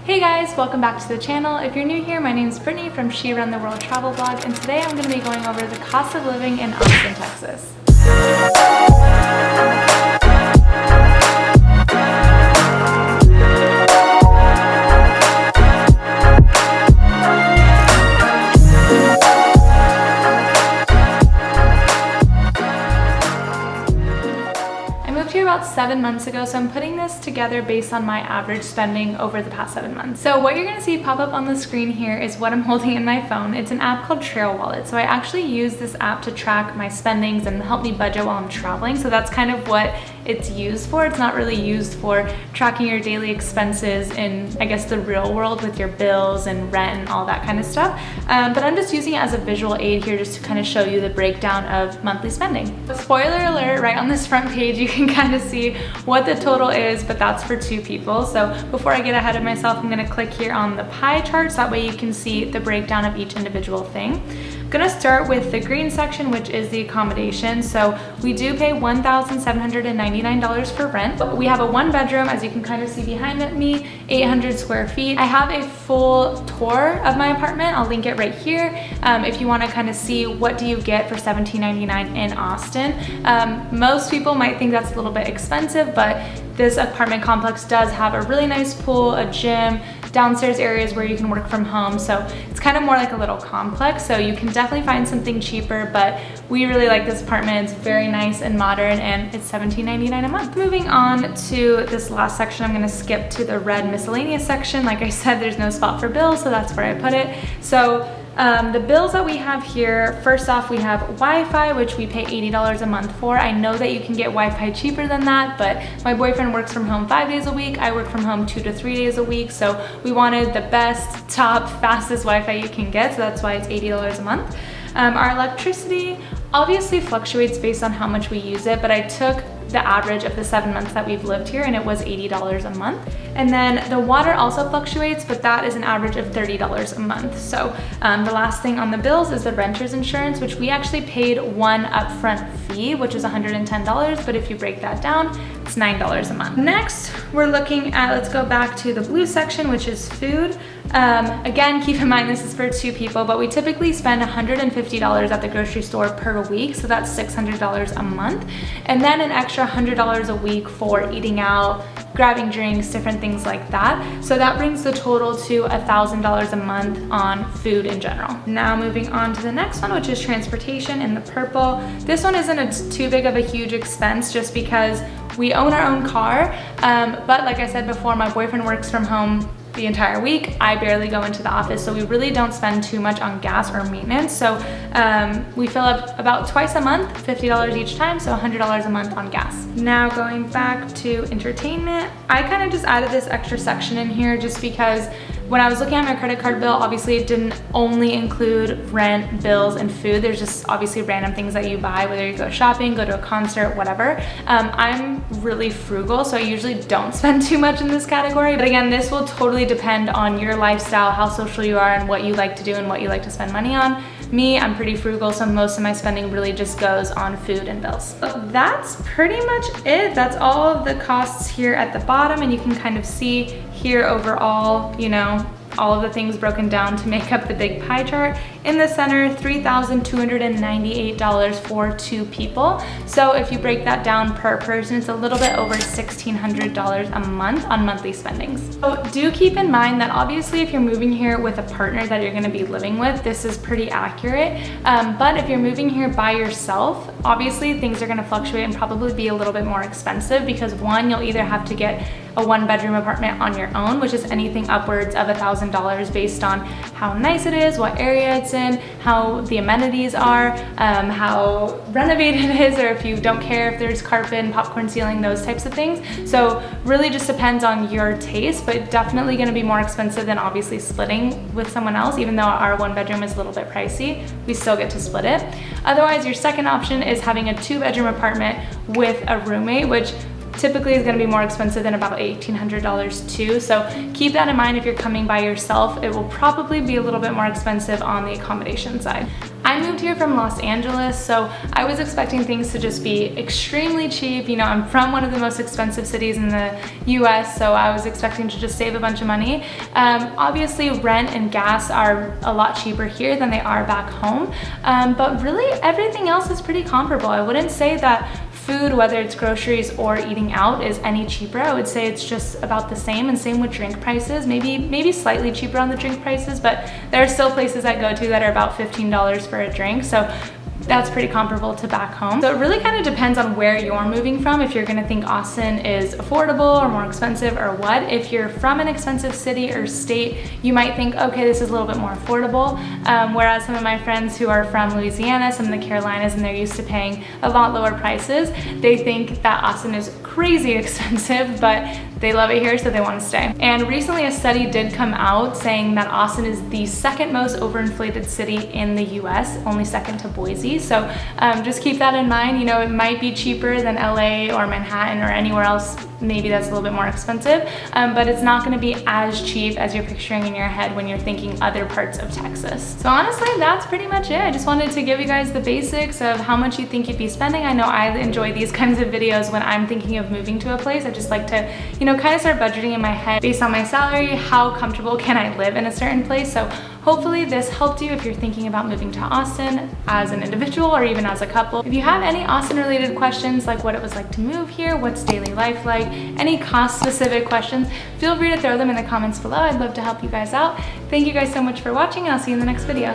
Hey guys, welcome back to the channel. If you're new here, my name is Brittany from She Run the World Travel Blog, and today I'm going to be going over the cost of living in Austin, Texas. About 7 months ago, so I'm putting this together based on my average spending over the past 7 months. So what you're going to see pop up on the screen here is what I'm holding in my phone. It's an app called Trail Wallet. So I actually use this app to track my spendings and help me budget while I'm traveling. So that's kind of what it's used for. It's not really used for tracking your daily expenses in, I guess, the real world with your bills and rent and all that kind of stuff. But I'm just using it as a visual aid here just to kind of show you the breakdown of monthly spending. Spoiler alert, right on this front page, you can kind of see what the total is, but that's for 2 people. So before I get ahead of myself, I'm gonna click here on the pie charts. That way you can see the breakdown of each individual thing. I'm gonna start with the green section, which is the accommodation. So we do pay $1,799 for rent. We have a 1-bedroom, as you can kind of see behind me, 800 square feet. I have a full tour of my apartment. I'll link it right here. If you wanna kind of see what do you get for $17.99 in Austin. Most people might think that's a little bit expensive, but this apartment complex does have a really nice pool, a gym, downstairs areas where you can work from home. So it's kind of more like a little complex. So you can definitely find something cheaper, but we really like this apartment. It's very nice and modern, and it's $17.99 a month. Moving on to this last section, I'm gonna skip to the red miscellaneous section. Like I said, there's no spot for bills, so that's where I put it. So the bills that we have here, first off, we have Wi-Fi, which we pay $80 a month for. I know that you can get Wi-Fi cheaper than that, but my boyfriend works from home 5 days a week. I work from home 2 to 3 days a week. So we wanted the best, top, fastest Wi-Fi you can get. So that's why it's $80 a month. Our electricity obviously fluctuates based on how much we use it, but I took the average of the 7 months that we've lived here, and it was $80 a month. And then the water also fluctuates, but that is an average of $30 a month. So the last thing on the bills is the renter's insurance, which we actually paid one upfront fee, which is $110, but if you break that down, it's $9 a month. Next, we're looking at, let's go back to the blue section, which is food. Again, keep in mind this is for 2 people, but we typically spend $150 at the grocery store per week, so that's $600 a month. And then an extra $100 a week for eating out, grabbing drinks, different things like that. So that brings the total to $1,000 a month on food in general. Now moving on to the next one, which is transportation in the purple. This one isn't too big of a huge expense just because we own our own car. But like I said before, my boyfriend works from home the entire week. I barely go into the office, so we really don't spend too much on gas or maintenance. So we fill up about twice a month, $50 each time, so $100 a month on gas. Now going back to entertainment, I kind of just added this extra section in here just because when I was looking at my credit card bill, obviously it didn't only include rent, bills, and food. There's just obviously random things that you buy, whether you go shopping, go to a concert, whatever. I'm really frugal, so I usually don't spend too much in this category. But again, this will totally depend on your lifestyle, how social you are, and what you like to do and what you like to spend money on. Me, I'm pretty frugal, so most of my spending really just goes on food and bills. So that's pretty much it. That's all of the costs here at the bottom, and you can kind of see here overall, you know, all of the things broken down to make up the big pie chart. In the center, $3,298 for 2 people. So if you break that down per person, it's a little bit over $1,600 a month on monthly spendings. So do keep in mind that obviously if you're moving here with a partner that you're gonna be living with, this is pretty accurate. But if you're moving here by yourself, obviously things are gonna fluctuate and probably be a little bit more expensive because one, you'll either have to get a 1-bedroom apartment on your own, which is anything upwards of $1,000 based on how nice it is, what area it's in, how the amenities are, how renovated it is, or if you don't care if there's carpet and popcorn ceiling, those types of things. So really just depends on your taste, but definitely gonna be more expensive than obviously splitting with someone else. Even though our 1-bedroom is a little bit pricey, we still get to split it. Otherwise, your second option is having a 2-bedroom apartment with a roommate, which typically is gonna be more expensive than about $1,800 too. So keep that in mind if you're coming by yourself. It will probably be a little bit more expensive on the accommodation side. I moved here from Los Angeles, so I was expecting things to just be extremely cheap. You know, I'm from one of the most expensive cities in the US, so I was expecting to just save a bunch of money. Obviously, rent and gas are a lot cheaper here than they are back home, but really everything else is pretty comparable. I wouldn't say that food, whether it's groceries or eating out, is any cheaper. I would say it's just about the same, and same with drink prices. Maybe slightly cheaper on the drink prices, but there are still places I go to that are about $15 for a drink. So that's pretty comparable to back home. So it really kind of depends on where you're moving from, if you're gonna think Austin is affordable or more expensive or what. If you're from an expensive city or state, you might think, okay, this is a little bit more affordable. Whereas some of my friends who are from Louisiana, some of the Carolinas, and they're used to paying a lot lower prices, they think that Austin is crazy expensive, but they love it here, so they want to stay. And recently a study did come out saying that Austin is the second most overinflated city in the US, only second to Boise. So just keep that in mind. You know, it might be cheaper than LA or Manhattan or anywhere else. Maybe that's a little bit more expensive, but it's not gonna be as cheap as you're picturing in your head when you're thinking other parts of Texas. So honestly, that's pretty much it. I just wanted to give you guys the basics of how much you think you'd be spending. I know I enjoy these kinds of videos when I'm thinking of moving to a place. I just like to, you know, kind of start budgeting in my head based on my salary, how comfortable can I live in a certain place. So hopefully this helped you if you're thinking about moving to Austin as an individual or even as a couple. If you have any Austin related questions, like what it was like to move here, what's daily life like, any cost specific questions, feel free to throw them in the comments below. I'd love to help you guys out. Thank you guys so much for watching, and I'll see you in the next video.